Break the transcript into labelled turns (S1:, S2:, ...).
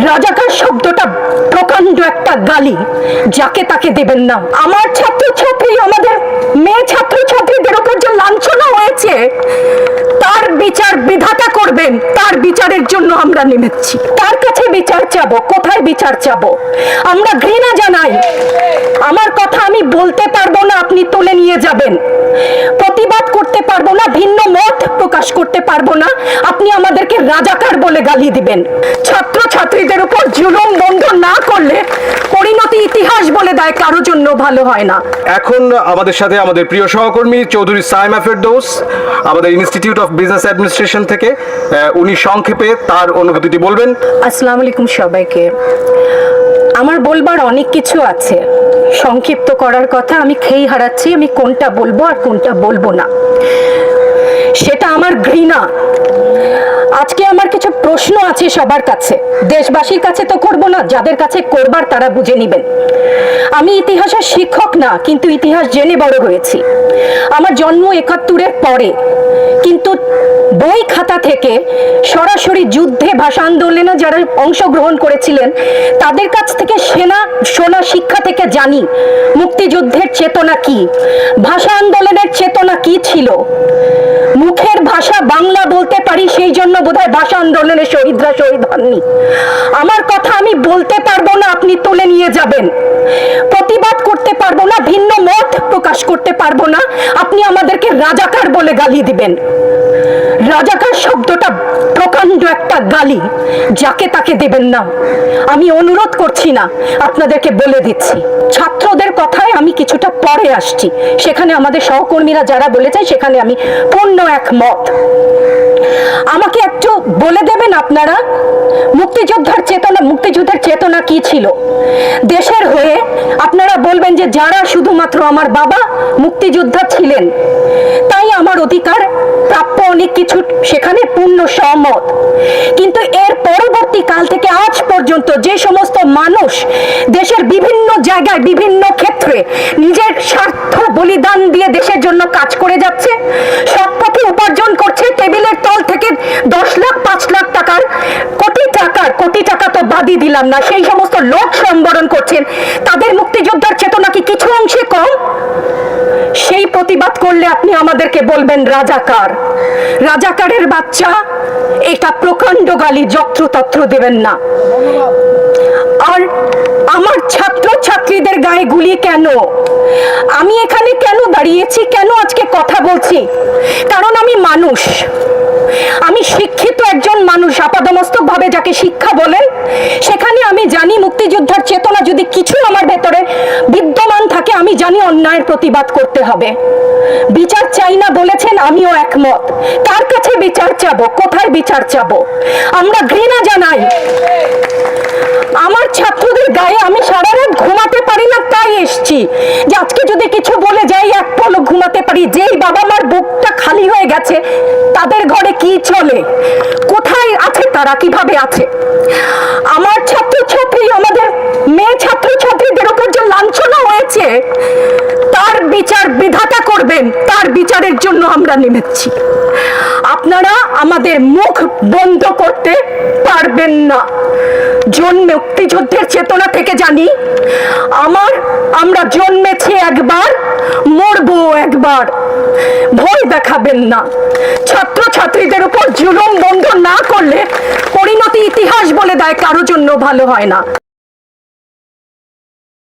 S1: রাজাকার শব্দটা প্রকাণ্ড একটা গালি, যাকে তাকে দেবেন না। আমার ছাত্রছাত্রী, আমাদের মেয়ে ছাত্রছাত্রীদের উপর যে লাঞ্ছনা হয়েছে, তার বিচার বিধাতা করবেন। তার বিচারের জন্য আমরা নেমেছি। তার কাছে বিচার চাবো। কোথায় বিচার চাবো? আমরা ঘৃণা জানাই। আমার কথা আমি বলতে পারবো না, আপনি তুলে নিয়ে যাবেন। প্রতিবাদ করতে পারবো না, ভিন্ন মত প্রকাশ করতে পারবো না, আপনি আমাদেরকে রাজাকার বলে গালি দিবেন। ছাত্র ছাত্রীদের উপর জুলুম বন্ধ না করলে পরিণতি ইতিহাস বলে দেয় কারো জন্য ভালো হয় না।
S2: এখন আমাদের সাথে আমাদের প্রিয় সহকর্মী চৌধুরী সাইমা ফেরদৌস, আমাদের ইনস্টিটিউট অফ বিজনেস অ্যাডমিনিস্ট্রেশন থেকে, উনি সংক্ষেপে তার অনুভূতিটি বলবেন।
S1: আসসালামু আলাইকুম সবাইকে। আমার বলবার অনেক কিছু আছে, সংক্ষিপ্ত করার কথা আমি খেই হারাচ্ছি, আমি কোনটা বলবো আর কোনটা বলবো না, সেটা আমার ঘৃণা। আজকে আমার কিছু প্রশ্ন আছে সবার কাছে, দেশবাসীর কাছে তো করবো না, যাদের কাছে করবার তারা বুঝে নিবেন। আমি ইতিহাসের শিক্ষক না, কিন্তু ইতিহাস জেনে বড় হয়েছি। আমার জন্ম ৭১-এর পরে, কিন্তু বই খাতা থেকে সরাসরি যুদ্ধে, ভাষা আন্দোলনে যারা অংশগ্রহণ করেছিলেন তাদের কাছ থেকে শোনা শিক্ষা থেকে জানি মুক্তিযুদ্ধের চেতনা কি, ভাষা আন্দোলনের চেতনা কি ছিল। মুখের ভাষা বাংলা বলতে পারি, সেই জন্য বোধহয় ভাষা আন্দোলনের শহীদরা শহীদ হননি। আমার কথা আমি বলতে পারবো না, আপনি তুলে নিয়ে যাবেন। প্রতিবাদ করতে পারবো না, ভিন্ন মত প্রকাশ করতে পারবো না, আপনি আমাদেরকে রাজাকার বলে গালি দিবেন। রাজাকার শব্দটা প্রকাণ্ড একটা গালি, যাকে তাকে দেবেন না। আমি অনুরোধ করছি না, আপনাদেরকে বলে দিচ্ছি। ছাত্রদের কথায় আমি কিছুটা পরে আসছি, সেখানে আমাদের সহকর্মীরা যারা বলেছেন সেখানে আমি পূর্ণ একমত। আমাকে একটু বলে দেবেন আপনারা, মুক্তিযুদ্ধের চেতনা কি ছিল দেশের হয়ে? আপনারা বলবেন যে যারা শুধুমাত্র আমার বাবা মুক্তিযোদ্ধা ছিলেন, তাই আমার অধিকার প্রাপ্য অনেক কিছু, সেখানে পূর্ণ সহমত। কিন্তু এর পরবর্তী কাল থেকে আজ পর্যন্ত যে সমস্ত মানুষ দেশের বিভিন্ন জায়গায় বিভিন্ন ক্ষেত্রে নিজের স্বার্থ বলিদান দিয়ে দেশের জন্য কাজ করে যাচ্ছে, সব পথে উপার্জন করছে, টেবিলের তল থেকে 10 লাখ 5 লাখ টাকার কোটি টাকা তো বাদই দিলাম না, সেই সমস্ত লোক সম্বরণ করছেন, তাদের মুক্তিযোদ্ধার চেতনা কি কিছু অংশে কম? সেই প্রতিবাদ করলে আপনি আমাদেরকে বলবেন রাজাকার। রাজাকারের বাচ্চা, এটা প্রকাণ্ড গালি, যত্রতত্র দেবেন না। আর আমার ছাত্র ছাত্রীদের গায়ে গুলি কেন? আমি এখানে কেন দাঁড়িয়েছি, কেন আজকে কথা বলছি? কারণ আমি মানুষ, আমি শিক্ষিত একজন মানুষ, আপাদমস্তক ভাবে যাকে শিক্ষা বলেন। সেখানে আমি জানি মুক্তিযোদ্ধার চেতনা যদি কিছু আমার ভেতরে বিদ্যমান থাকে, আমি জানি অন্যায়ের প্রতিবাদ করতে হবে। বিচার চাই না বলেছেন, আমিও একমত। কার কাছে বিচার চাবো? কোথায় বিচার চাবো? আমরা ঘৃণা জানাই। আমার ছাত্রদের গায়ে আমি সারা রাত ঘুমাতে পারি না, তাই এসছি যে আজকে যদি কিছু বলে যাই এক পলক ঘুমাতে পারি। যেই বাবা মার বুকটা খালি হয়ে গেছে, তাদের ঘরে কি চলে, কোথায় আছে তারা, কিভাবে আছে? আমার ছাত্রছাত্রী, আমাদের মেয়ে ছাত্রছাত্রীদের উপর যে লাঞ্ছনা হয়েছে, তার বিচার বিধাতা করবেন। তার বিচারের জন্য আমরা নেমেছি। আপনারা আমাদের মুখ বন্ধ করতে পারবেন না। মুক্তিযুদ্ধের চেতনা থেকে জানি, আমরা জন্মেছি একবার, মরবো একবার। ভয় দেখাবেন না। ছাত্র ছাত্রীদের উপর জুলুম বন্ধ না করলে পরিণতি ইতিহাস বলে দেয় কারো জন্য ভালো হয় না।